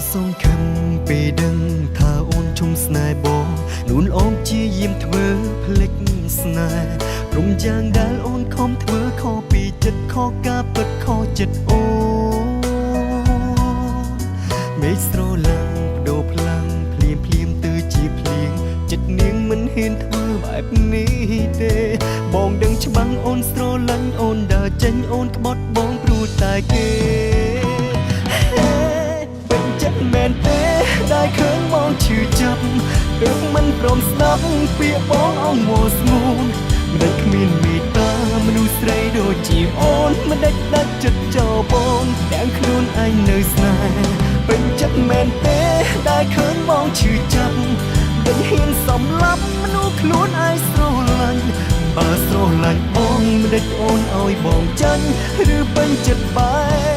សងខឹងពេលដឹងថាអូនជុំស្នេហ៍បងនួនអមជាយាមធ្វើភ្លេចស្នេហ៍ព្រមយ៉ាងដែលអូនខំធ្វើខុសពីចិត្តខុសការពិតខុសចិត្តអូនមេឃស្រឡាំងបដូរផ្លាំងភ្លៀងភ្លៀងទៅជាភ្លៀងចិត្តនាងមិនហ៊ានធ្វើបែបនេះទេបងដឹងច្បាំងអូនស្រឡាញ់អូនដើរចេញអូនក្បត់បងព្រោះតែគេមែនទេដែលឃើញមកឈឺចាប់ទើបមិនព្រមស្ដាប់ពាក្យបងអងវល់ស្ងួនមិនដេចគ្មានមេត្តាមនុស្សស្រីដូចជាអូនមិនដេចដាច់ចិត្តចោលបងទាំងខ្លួនឯងនៅស្នេហ៍ពេញចិត្តមែនទេដែលឃើញមកឈឺចាប់មិនហ៊ានសំឡាប់មនុស្សខ្លួនឯងស្រឡាញ់បើស្រឡាញ់បងមិនដេចអូនឲ្យបងចាញ់ឬពេញចិត្តបែប